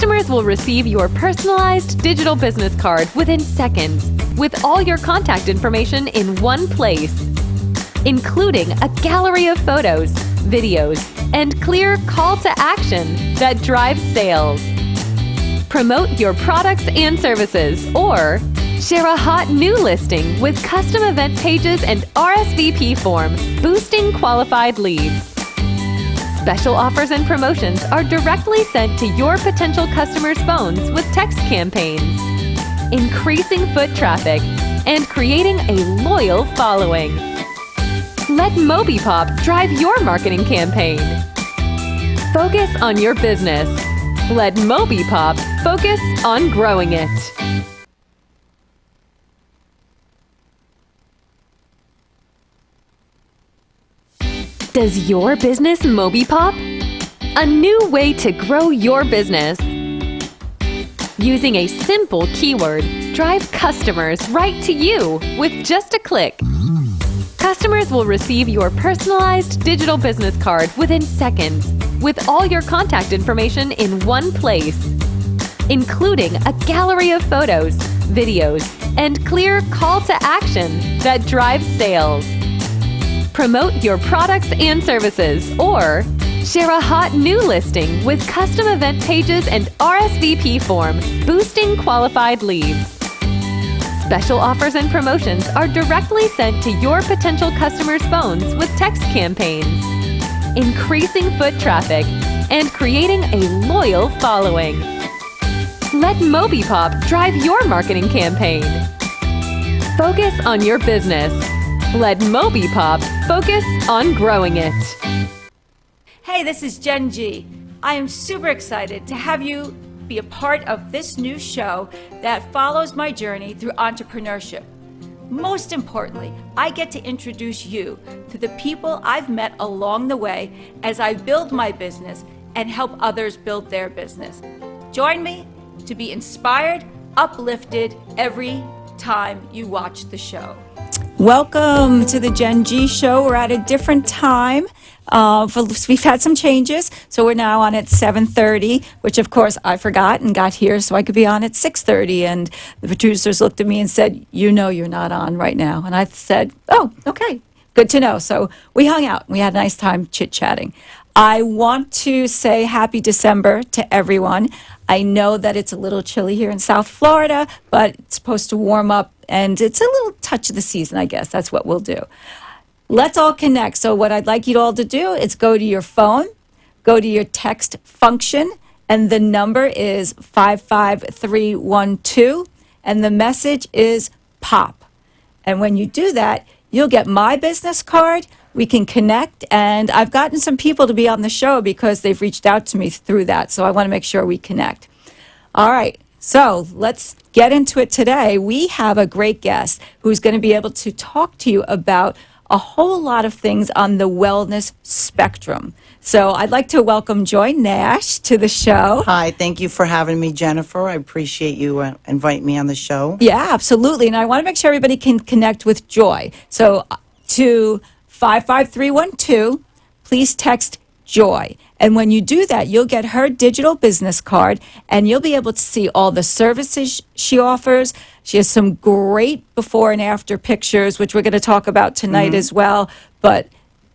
Customers will receive your personalized digital business card within seconds with all your contact information in one place, including a gallery of photos, videos, and clear call to action that drives sales. Promote your products and services or share a hot new listing with custom event pages and RSVP form, boosting qualified leads. Special offers and promotions are directly sent to your potential customers' phones with text campaigns, increasing foot traffic and creating a loyal following. Let Mobipop drive your marketing campaign. Focus on your business. Let Mobipop focus on growing it. Does your business Mobipop? A new way to grow your business. Using a simple keyword, drive customers right to you with just a click. Customers will receive your personalized digital business card within seconds with all your contact information in one place, including a gallery of photos, videos, and clear call to action that drives sales. Promote your products and services or share a hot new listing with custom event pages and RSVP form, boosting qualified leads. Special offers and promotions are directly sent to your potential customers' phones with text campaigns, increasing foot traffic and creating a loyal following. Let Mobipop drive your marketing campaign. Focus on your business. Let Mobipop focus on growing it. Hey, this is Jenn G. I am super excited to have you be a part of this new show that follows my journey through entrepreneurship. Most importantly, I get to introduce you to the people I've met along the way as I build my business and help others build their business. Join me to be inspired, uplifted every time you watch the show. Welcome to the Jenn G Show. We're at a different time. We've had some changes, so we're now on at 7:30, which of course I forgot and got here so I could be on at 6:30. And the producers looked at me and said, "You know you're not on right now." And I said, "Oh, okay, good to know." So we hung out. We had a nice time chit-chatting. I want to say happy December to everyone. I know that it's a little chilly here in South Florida, but it's supposed to warm up, and it's a little touch of the season, I guess. That's what we'll do. Let's all connect. So what I'd like you all to do is go to your phone, go to your text function, and the number is 55312, and the message is POP. And when you do that, you'll get my business card. We can connect, and I've gotten some people to be on the show because they've reached out to me through that, so I want to make sure we connect. All right, so let's get into it today. We have a great guest who's going to be able to talk to you about a whole lot of things on the wellness spectrum. So I'd like to welcome Joy Nash to the show. Hi, thank you for having me, Jennifer. I appreciate you inviting me on the show. Yeah, absolutely, and I want to make sure everybody can connect with Joy. So to 55312, please text Joy. And when you do that, you'll get her digital business card, and you'll be able to see all the services she offers. She has some great before and after pictures, which we're going to talk about tonight as well. But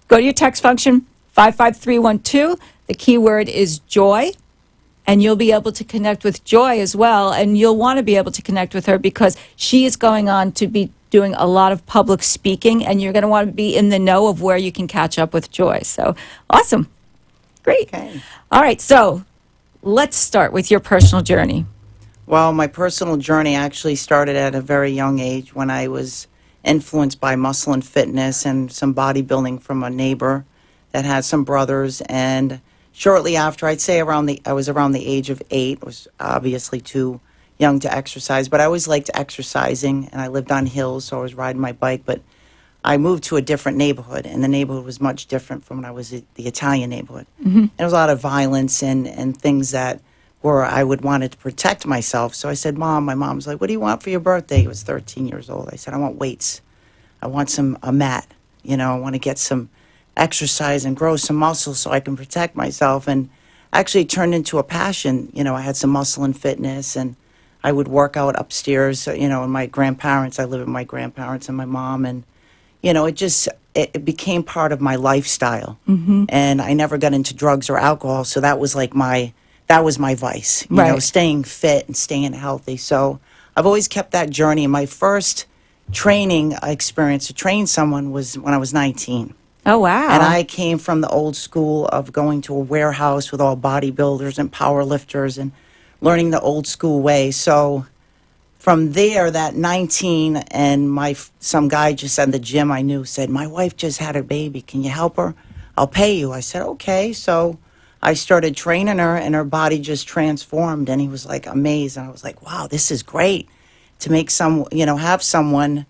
go to your text function, 55312. The keyword is Joy, and you'll be able to connect with Joy as well. And you'll want to be able to connect with her because she is going on to be doing a lot of public speaking, and you're going to want to be in the know of where you can catch up with Joy. So awesome. Great. Okay. All right. So let's start with your personal journey. Well, my personal journey actually started at a very young age when I was influenced by muscle and fitness and some bodybuilding from a neighbor that had some brothers. And shortly after, I'd say I was around the age of 8, was obviously too young to exercise, but I always liked exercising, and I lived on hills, so I was riding my bike. But I moved to a different neighborhood, and the neighborhood was much different from when I was at the Italian neighborhood. And there was a lot of violence and things that were I would wanted to protect myself. So I said, "Mom," my mom's like, "What do you want for your birthday?" He was 13 years old. I said, "I want weights. I want a mat. I want to get some exercise and grow some muscle so I can protect myself." And actually it turned into a passion. You know, I had some muscle and fitness, and I would work out upstairs, you know, and my grandparents, I live with my grandparents and my mom, and, you know, it became part of my lifestyle. And I never got into drugs or alcohol, so that was like that was my vice, you know, Right. staying fit and staying healthy. So I've always kept that journey. And my first training experience to train someone was when I was 19. Oh, wow. And I came from the old school of going to a warehouse with all bodybuilders and power lifters and learning the old school way. So from there, that 19, and some guy just at the gym I knew said, my wife just had a baby. Can you help her? I'll pay you. I said, okay. So I started training her, and her body just transformed. And he was like amazed. And I was like, wow, this is great to make have someone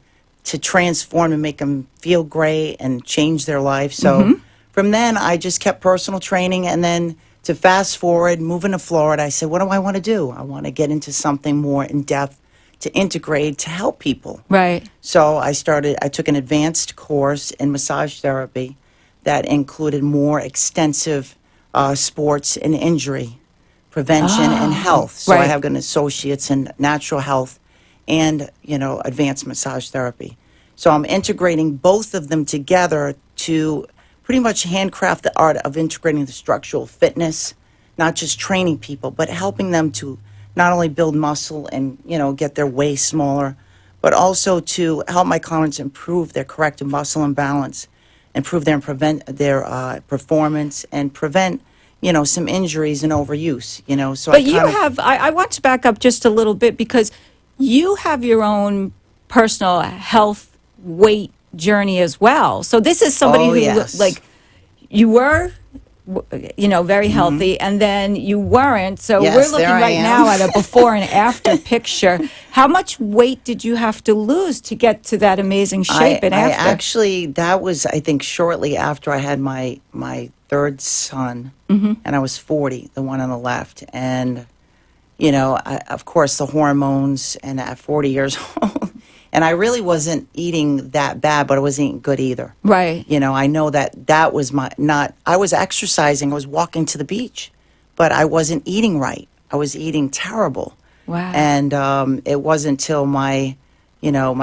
to transform and make them feel great and change their life. So from then, I just kept personal training. And then to fast forward, moving to Florida, I said, what do I want to do? I want to get into something more in depth to integrate, to help people. Right. So I took an advanced course in massage therapy that included more extensive sports and injury prevention and health. So I right. have an associate's in natural health and, advanced massage therapy. So I'm integrating both of them together to pretty much handcraft the art of integrating the structural fitness, not just training people, but helping them to not only build muscle and, get their waist smaller, but also to help my clients improve their corrective muscle imbalance, improve their performance, and prevent, some injuries and overuse, So But I want to back up just a little bit, because you have your own personal health weight journey as well. So this is somebody Oh, who, yes. like, you were, very healthy, and then you weren't. So Yes, we're looking there I right am. now at a before and after picture. How much weight did you have to lose to get to that amazing shape and after? Actually, that was, I think, shortly after I had my third son, and I was 40, the one on the left. And, of course, the hormones, and at 40 years old, and I really wasn't eating that bad, but I wasn't eating good either. Right. I know that was I was exercising, I was walking to the beach, but I wasn't eating right. I was eating terrible. Wow. And it wasn't until my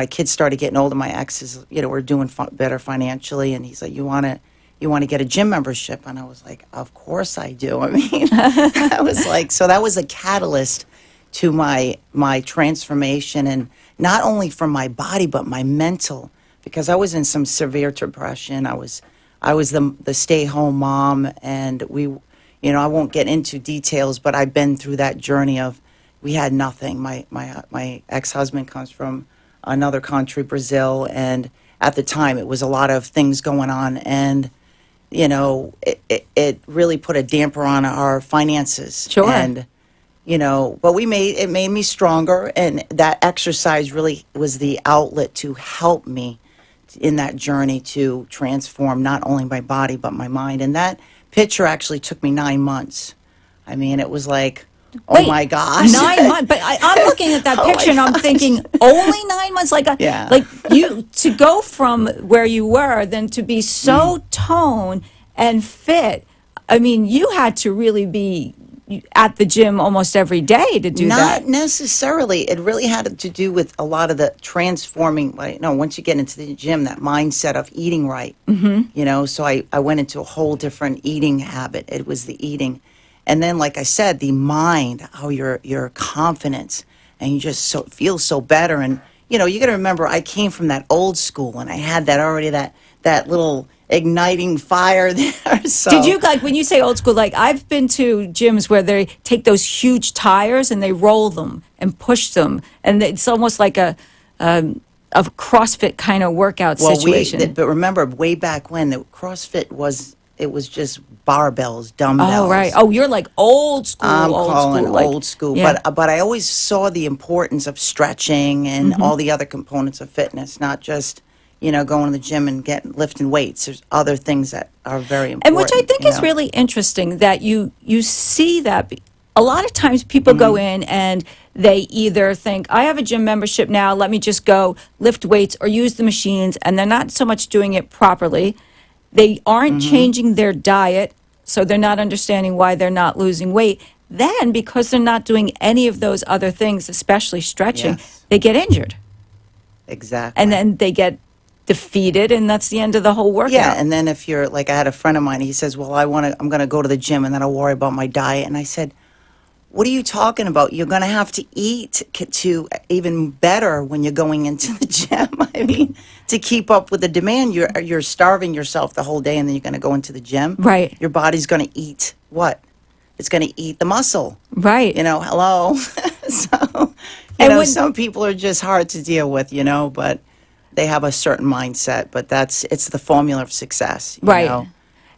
kids started getting older, my exes, were doing better financially, and he's like, you want to get a gym membership? And I was like, of course I do. I mean, I was like, so that was a catalyst to my transformation, and not only for my body, but my mental, because I was in some severe depression. I was the stay-home mom, and I won't get into details, but I've been through that journey of, we had nothing. My ex-husband comes from another country, Brazil, and at the time it was a lot of things going on, and it really put a damper on our finances. Sure. And but it made me stronger, and that exercise really was the outlet to help me in that journey to transform not only my body but my mind. And that picture actually took me 9 months. I mean, it was like, oh Wait, my gosh. 9 months. But I'm looking at that Oh my picture and I'm gosh. thinking, only 9 months? Yeah. Like you, to go from where you were then to be so toned and fit. I mean, you had to really be at the gym almost every day to do that. Not necessarily. It really had to do with a lot of the transforming, once you get into the gym, that mindset of eating right. So I went into a whole different eating habit. It was the eating. And then, like I said, the mind, how your confidence, and you just feel so better. And, you got to remember, I came from that old school, and I had that already, that little igniting fire there. So. Did you, like, when you say old school, like, I've been to gyms where they take those huge tires and they roll them and push them, and it's almost like a CrossFit kind of workout situation. But remember, way back when, the CrossFit was just barbells, dumbbells. Oh, right. Oh, you're like old school. I'm old calling school, like, old school, yeah. but I always saw the importance of stretching and all the other components of fitness, not just going to the gym and lifting weights. There's other things that are very important. And which I think is really interesting, that you see that a lot of times people go in and they either think, I have a gym membership now, let me just go lift weights or use the machines, and they're not so much doing it properly. They aren't changing their diet. so they're not understanding why they're not losing weight. Then, because they're not doing any of those other things, especially stretching, Yes. they get injured. Exactly. And then they get defeated, and that's the end of the whole workout. Yeah, and then if you're like, I had a friend of mine, he says, well, I'm going to go to the gym and then I'll worry about my diet. And I said, what are you talking about? You're going to have to eat to even better when you're going into the gym. I mean, to keep up with the demand, you're starving yourself the whole day, and then you're going to go into the gym. Right. Your body's going to eat what? It's going to eat the muscle. Right. You know, hello. So, some people are just hard to deal with, but they have a certain mindset, but it's the formula of success. You Right. know?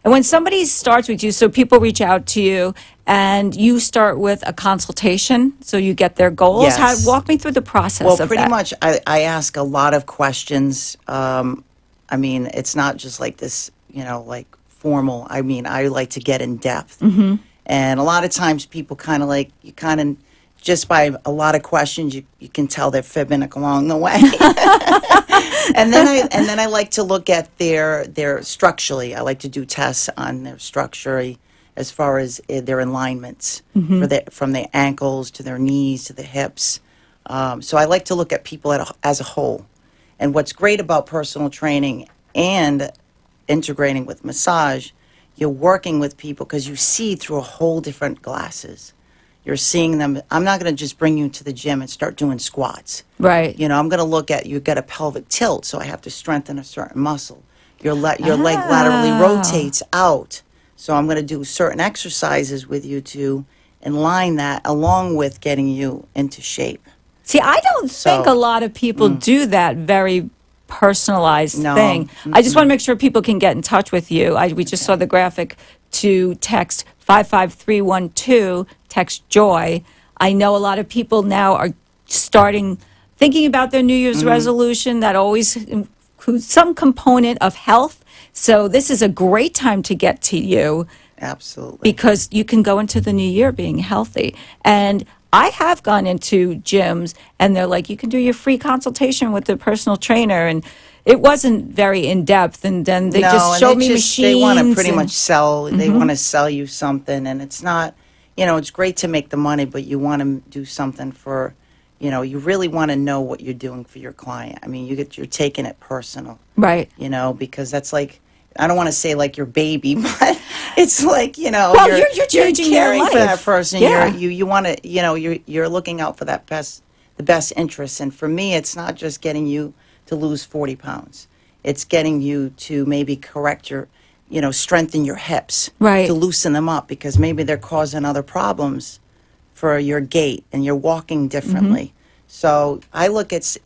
And when somebody starts with you, so people reach out to you and you start with a consultation, so you get their goals. Yes. Walk me through the process Well, of pretty that. much, I ask a lot of questions. I mean, it's not just like this, like formal. I mean, I like to get in depth. Mm-hmm. And a lot of times people just by a lot of questions, you can tell they're fibbing along the way. And then I like to look at their structurally. I like to do tests on their structure as far as their alignments from their ankles to their knees to the hips. So I like to look at people as a whole. And what's great about personal training and integrating with massage, you're working with people because you see through a whole different glasses. You're seeing them. I'm not going to just bring you to the gym and start doing squats. Right. I'm going to look at, you got a pelvic tilt, so I have to strengthen a certain muscle. Your leg laterally rotates out, so I'm going to do certain exercises with you to align that along with getting you into shape. See, I don't think a lot of people do that very personalized thing. I just want to make sure people can get in touch with you. We just saw the graphic to text 55312, text JOY. I know a lot of people now are thinking about their New Year's resolution that always includes some component of health. So this is a great time to get to you. Absolutely. Because you can go into the new year being healthy. And I have gone into gyms and they're like, you can do your free consultation with the personal trainer. And it wasn't very in depth. And then they just showed me machines. They want to pretty much sell, they want to sell you something. And it's not, it's great to make the money, but you want to do something for, you really want to know what you're doing for your client. I mean, you're taking it personal. Right. Because that's like, I don't want to say like your baby, but it's like, well, you're changing you're caring your life. for that person. Yeah. You want to, you're looking out for the best interests. And for me, it's not just getting you to lose 40 pounds. It's getting you to maybe correct your, strengthen your hips. Right. To loosen them up because maybe they're causing other problems for your gait and you're walking differently. So I look at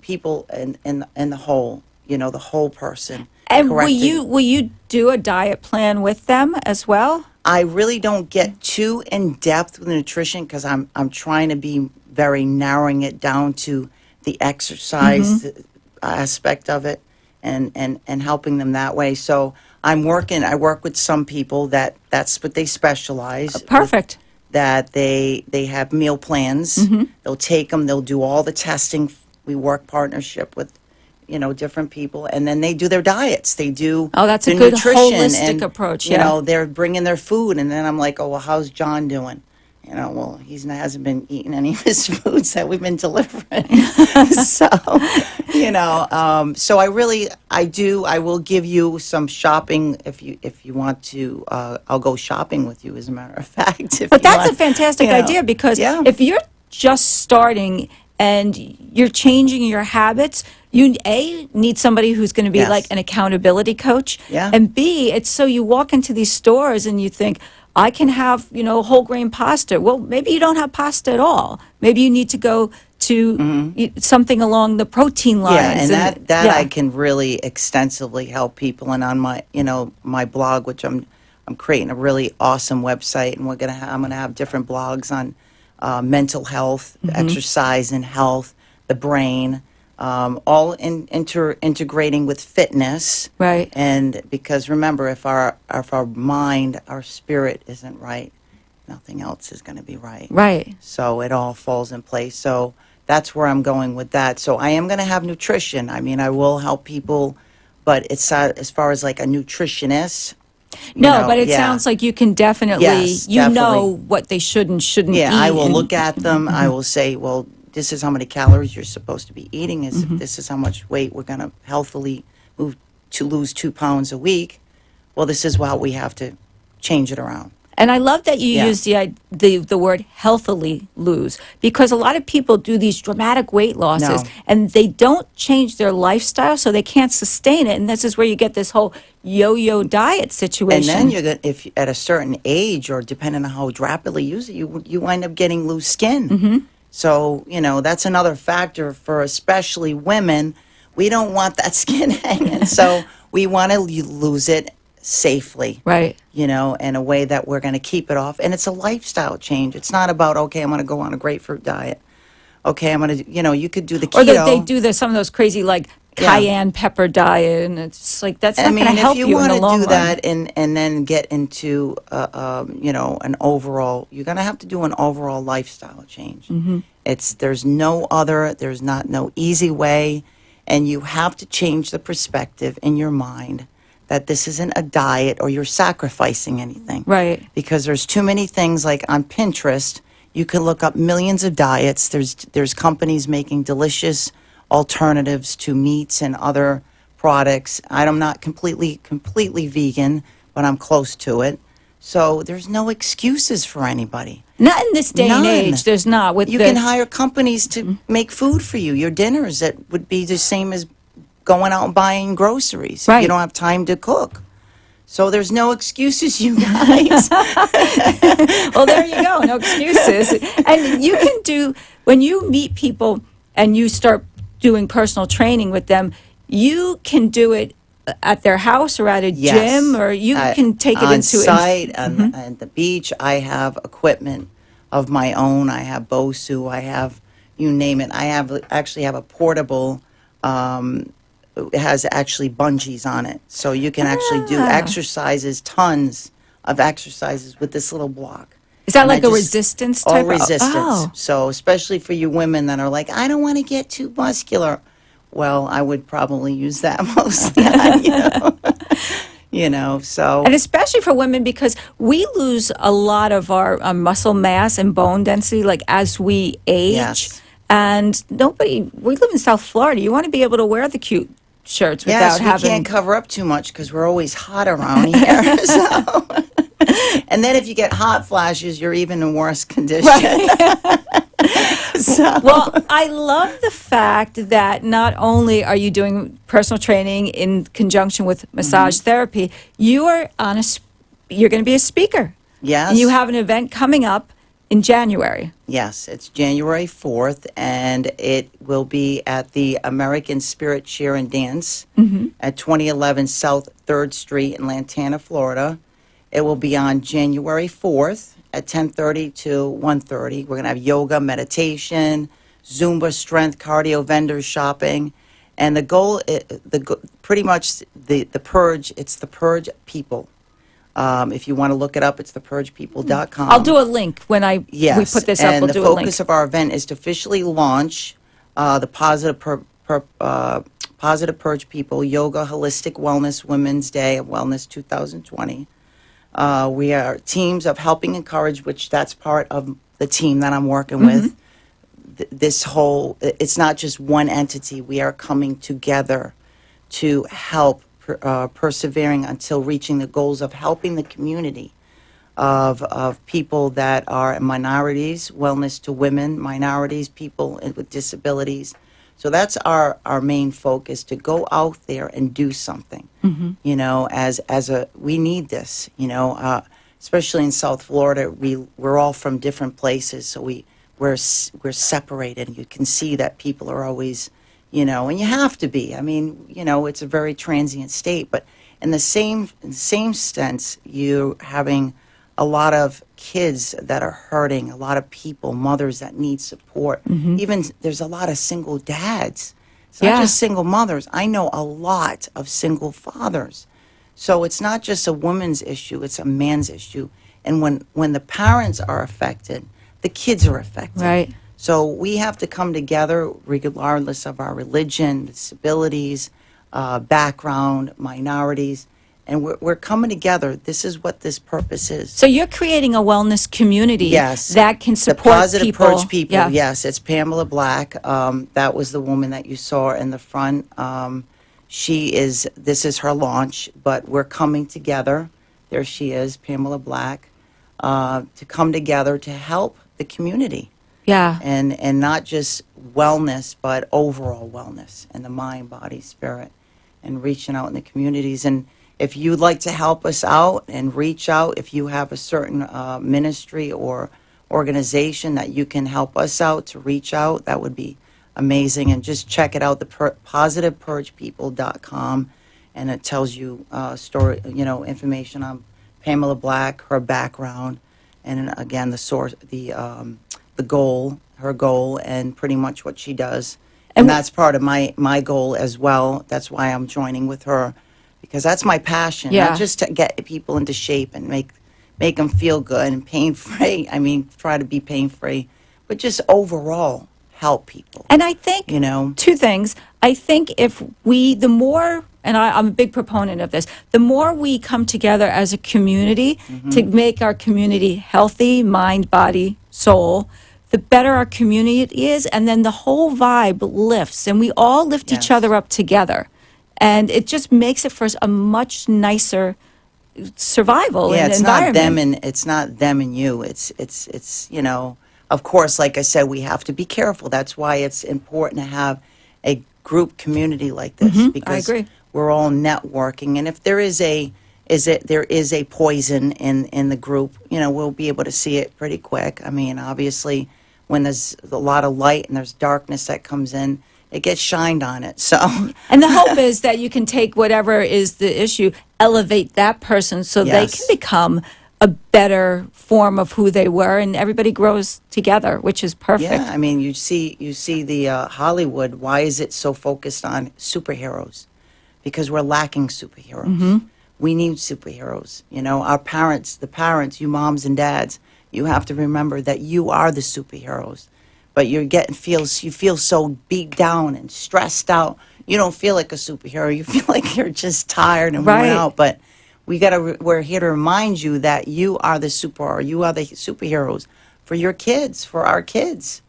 people in the whole, the whole person. And will you do a diet plan with them as well? I really don't get too in depth with nutrition because I'm trying to be very narrowing it down to the exercise aspect of it and helping them that way. So I work with some people that's what they specialize. Perfect. That they have meal plans. They'll take them. They'll do all the testing. We work partnership with different people, and then they do their diets. They do that's a their good nutrition holistic approach. Yeah. They're bringing their food, and then I'm like, oh well, how's John doing? Well, hasn't been eating any of his foods that we've been delivering. So, so I will give you some shopping if you want to. I'll go shopping with you, as a matter of fact. But that's a fantastic idea because if you're just starting and you're changing your habits, you need somebody who's going to be like an accountability coach. Yeah. And B, it's so you walk into these stores and you think, I can have, whole grain pasta. Well, maybe you don't have pasta at all. Maybe you need to go to something along the protein lines. Yeah, and that I can really extensively help people. And on my, my blog, which I'm creating a really awesome website, and I'm gonna have different blogs on mental health, exercise and health, the brain, all integrating with fitness. Right. And because remember, if our mind, our spirit isn't right, nothing else is going to be right. Right. So it all falls in place. So that's where I'm going with that. So I am going to have nutrition. I mean, I will help people, but it's as far as like a nutritionist, No, but it sounds like you can definitely, Yes, you know definitely. what they should and shouldn't eat. Yeah, I will and- look at them. I will say, well, this is how many calories you're supposed to be eating. This is how much weight we're going to healthily move to lose 2 pounds a week. Well, this is how we have to change it around. And I love that you Yeah. use the word healthily lose, because a lot of people do these dramatic weight losses No. and they don't change their lifestyle, so they can't sustain it. And this is where you get this whole yo-yo diet And situation. then you're going if at a certain age, or depending on how rapidly you use it, you wind up getting loose skin. So that's another factor for especially women. We don't want that skin hanging, so we want to lose it safely. Right. In a way that we're going to keep it off. And it's a lifestyle change. It's not about, okay, I'm going to go on a grapefruit diet. Okay, I'm going to, you could do the Or keto. that they do some of those crazy cayenne pepper diet, and it's just like that's not going to help if you you in want the to long do run. that and then get into, an overall, you're going to have to do an overall lifestyle change. There's no easy way, and you have to change the perspective in your mind that this isn't a diet or you're sacrificing anything. Right. Because there's too many things, like on Pinterest, you can look up millions of diets. There's companies making delicious alternatives to meats and other products. I'm not completely vegan, but I'm close to it. So there's no excuses for anybody. Not in this day and None. age. There's not. With You can hire companies to make food for you, your dinners, that would be the same as going out and buying groceries. Right. You don't have time to cook. So there's no excuses, you guys. Well, there you go. No excuses. And you can do, when you meet people and you start doing personal training with them, you can do it at their house or at a Yes. gym, or you can take it on into site, on the beach. I have equipment of my own. I have BOSU. I have, you name it. I actually have a portable. It has actually bungees on it, so you can actually do exercises, tons of exercises with this little block. Is that And I like a just- resistance all type? resistance. Oh. So especially for you women that are like, I don't want to get too muscular. Well, I would probably use that mostly. So And especially for women, because we lose a lot of our muscle mass and bone density, as we age. Yes. And we live in South Florida. You want to be able to wear the cute shirts without yes, we having. can't cover up too much because we're always hot around here. So. And then if you get hot flashes, you're even in worse condition. So. Well, I love the fact that not only are you doing personal training in conjunction with massage therapy, you are you're going to be a speaker. Yes. And you have an event coming up in January. Yes, it's January 4th, and it will be at the American Spirit Cheer and Dance at 2011 South 3rd Street in Lantana, Florida. It will be on January 4th at 10:30 to 1:30. We're going to have yoga, meditation, Zumba, strength, cardio, vendors, shopping. And the goal, pretty much the purge, it's the purge people. If you want to look it up, it's thepurgepeople.com. I'll do a link when we put this up. And We'll the do a link. focus of our event is to officially launch the Positive Purge People Yoga Holistic Wellness Women's Day of Wellness 2020. We are teams of helping encourage, which that's part of the team that I'm working with. It's not just one entity. We are coming together to help persevering until reaching the goals of helping the community of people that are minorities, wellness to women, minorities, people with disabilities. So that's our main focus, to go out there and do something. We need this, especially in South Florida. We're all from different places, so we're separated. You can see that people are always, and you have to be. I mean, it's a very transient state, but in the same sense, you're having a lot of kids that are hurting, a lot of people, mothers that need support. Even there's a lot of single dads. It's not just single mothers. I know a lot of single fathers. So it's not just a woman's issue, it's a man's issue. And when the parents are affected, the kids are affected. Right. So we have to come together regardless of our religion, disabilities, background, minorities, and we're coming together. This is what this purpose is. So you're creating a wellness community Yes. that can The support Positive people. Purge people, Yeah. yes. It's Pamela Black. That was the woman that you saw in the front. This is her launch, but we're coming together. There she is, Pamela Black, to come together to help the community. Yeah. And not just wellness, but overall wellness and the mind, body, spirit, and reaching out in the communities. And if you'd like to help us out and reach out, if you have a certain ministry or organization that you can help us out to reach out, that would be amazing. And just check it out, the positivepurgepeople.com, and it tells you information on Pamela Black, her background, and again the source, the goal, her goal, and pretty much what she does. And that's part of my goal as well. That's why I'm joining with her, because that's my passion. Yeah. Not just to get people into shape and make them feel good and pain-free. I mean, try to be pain-free, but just overall help people. And I think, two things. I think the more, and I'm a big proponent of this, the more we come together as a community to make our community healthy, mind, body, soul, the better our community is, and then the whole vibe lifts, and we all lift each other up together. And it just makes it for us a much nicer survival and environment. It's not them and you. It's of course, like I said, we have to be careful. That's why it's important to have a group community like this, because I agree. We're all networking. And if there is a poison in the group, we'll be able to see it pretty quick. I mean, obviously, when there's a lot of light and there's darkness that comes in, it gets shined on it. So, and the hope is that you can take whatever is the issue, elevate that person so they can become a better form of who they were, and everybody grows together, which is perfect. Yeah, I mean, you see the Hollywood. Why is it so focused on superheroes? Because we're lacking superheroes. We need superheroes. Our parents, you moms and dads, you have to remember that you are the superheroes. But you feel so beat down and stressed out. You don't feel like a superhero. You feel like you're just tired and worn out. But we're here to remind you that you are the superhero. You are the superheroes for your kids, for our kids.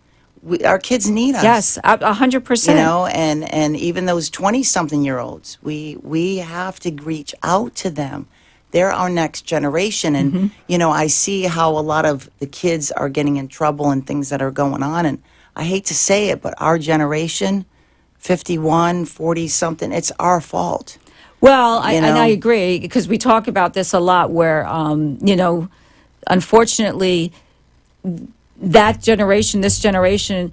Our kids need us. Yes, 100%. And even those 20-something-year-olds, we have to reach out to them. They're our next generation. And, I see how a lot of the kids are getting in trouble and things that are going on. And I hate to say it, but our generation, 51, 40-something, it's our fault. Well, and I agree, because we talk about this a lot where, unfortunately, that generation, this generation,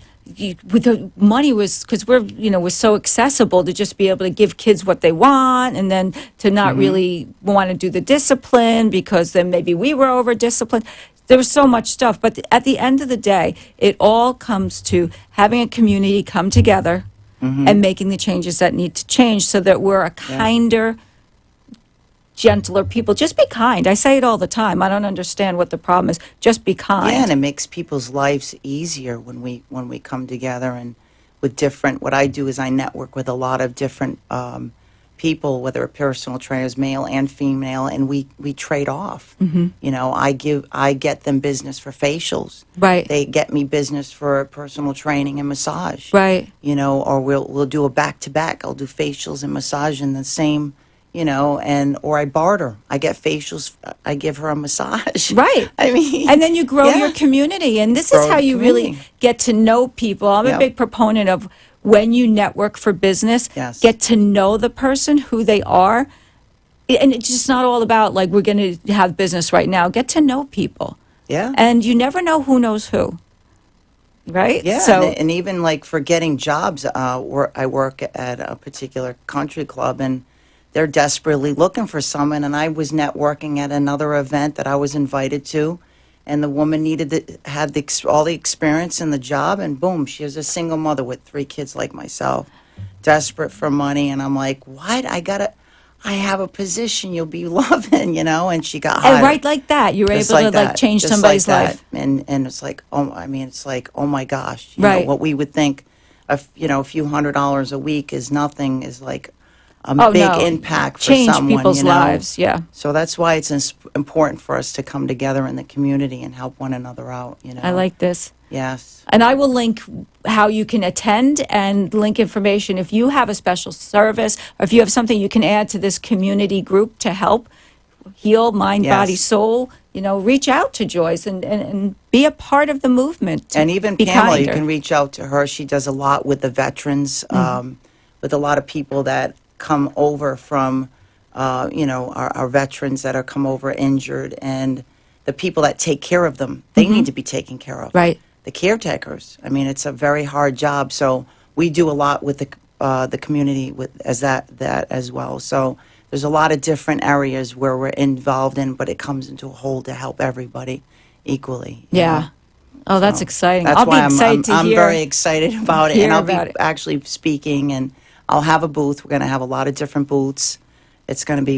with the money was, because we're so accessible to just be able to give kids what they want, and then to not really want to do the discipline because then maybe we were over disciplined. There was so much stuff, but at the end of the day, it all comes to having a community come together and making the changes that need to change so that we're a kinder, gentler people. Just be kind. I say it all the time. I don't understand what the problem is. Just be kind. Yeah, and it makes people's lives easier when we come together, and with different. What I do is I network with a lot of different people, whether personal trainers, male and female, and we trade off. I get them business for facials. Right. They get me business for personal training and massage. Right. Or we'll do a back-to-back. I'll do facials and massage in the same. Or I barter. I get facials. I give her a massage. Right. I mean, and then you grow your community, and this is how you really get to know people. I'm a big proponent of when you network for business, get to know the person, who they are, and it's just not all about like we're going to have business right now. Get to know people. Yeah. And you never know who knows who. Right. Yeah. So, and even like for getting jobs, I work at a particular country club, and they're desperately looking for someone, and I was networking at another event that I was invited to, and the woman had all the experience in the job, and boom, she was a single mother with 3 kids like myself, desperate for money, and I'm like, what? I have a position you'll be loving, and she got hired. And right like that, you were able to change somebody's life. And it's like, oh my gosh, right. What we would think, a few $100s a week is nothing, is like, big impact for Change someone. people's lives, yeah. So that's why it's important for us to come together in the community and help one another out. I like this. Yes. And I will link how you can attend and link information if you have a special service or if you have something you can add to this community group to help heal mind, body, soul. Reach out to Joyce and be a part of the movement. And even Pamela, you can reach out to her. She does a lot with the veterans, with a lot of people that come over from, our veterans that are come over injured, and the people that take care of them. They need to be taken care of. Right. The caretakers. I mean, it's a very hard job. So we do a lot with the community that as well. So there's a lot of different areas where we're involved in, but it comes into a whole to help everybody equally. Yeah. Oh, that's exciting. That's why I'm hear. very excited about it. And I'll be about it. actually speaking, and I'll have a booth. We're going to have a lot of different booths. It's going to be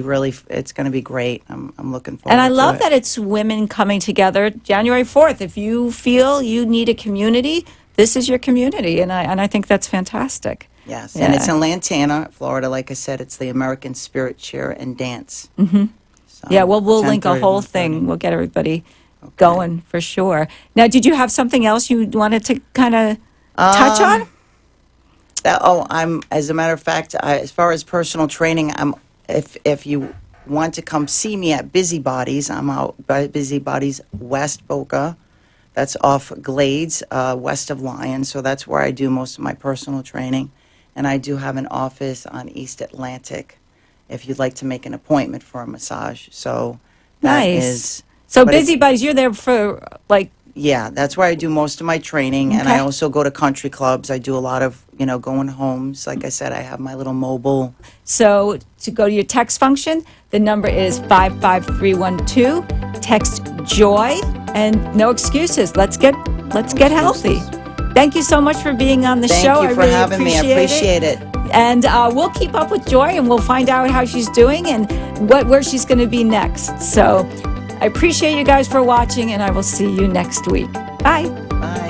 it's going to be great. I'm looking forward to it. And I love that it's women coming together January 4th. If you feel you need a community, this is your community. And I think that's fantastic. Yes, and it's in Lantana, Florida. Like I said, it's the American Spirit Cheer and Dance. Mm-hmm. So, yeah, well, we'll link a 10:30, whole thing. We'll get everybody going for sure. Now, did you have something else you wanted to kind of touch on? As a matter of fact, as far as personal training, if you want to come see me at Busybodies, I'm out by Busybodies West Boca. That's off Glades, west of Lyon. So that's where I do most of my personal training. And I do have an office on East Atlantic if you'd like to make an appointment for a massage. So that is. So Busybodies, you're there for Yeah, that's where I do most of my training. And I also go to country clubs. I do a lot of, going homes. Like I said, I have my little mobile. So to go to your text function, the number is 55312. Text JOY and no excuses. Let's get healthy. Thank you so much for being on the show. Thank you for having me. I appreciate it. And we'll keep up with Joy, and we'll find out how she's doing and where she's going to be next. So I appreciate you guys for watching, and I will see you next week. Bye. Bye.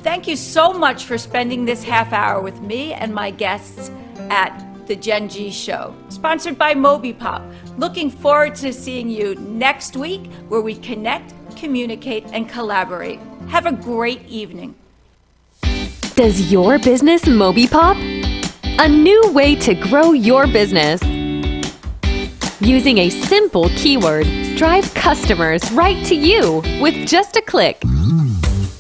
Thank you so much for spending this half hour with me and my guests at the Jenn G Show, sponsored by Mobipop. Looking forward to seeing you next week, where we connect, communicate, and collaborate. Have a great evening. Does your business Mobipop? A new way to grow your business. Using a simple keyword, drive customers right to you with just a click.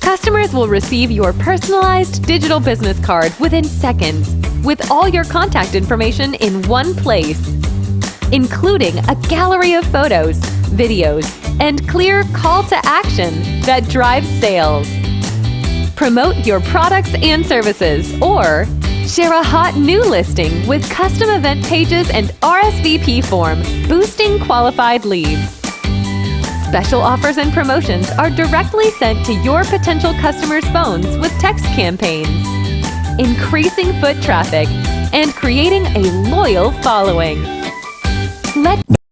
Customers will receive your personalized digital business card within seconds, with all your contact information in one place, including a gallery of photos, videos, and clear call to action that drives sales. Promote your products and services, or share a hot new listing with custom event pages and RSVP form, boosting qualified leads. Special offers and promotions are directly sent to your potential customers' phones with text campaigns, increasing foot traffic and creating a loyal following. Let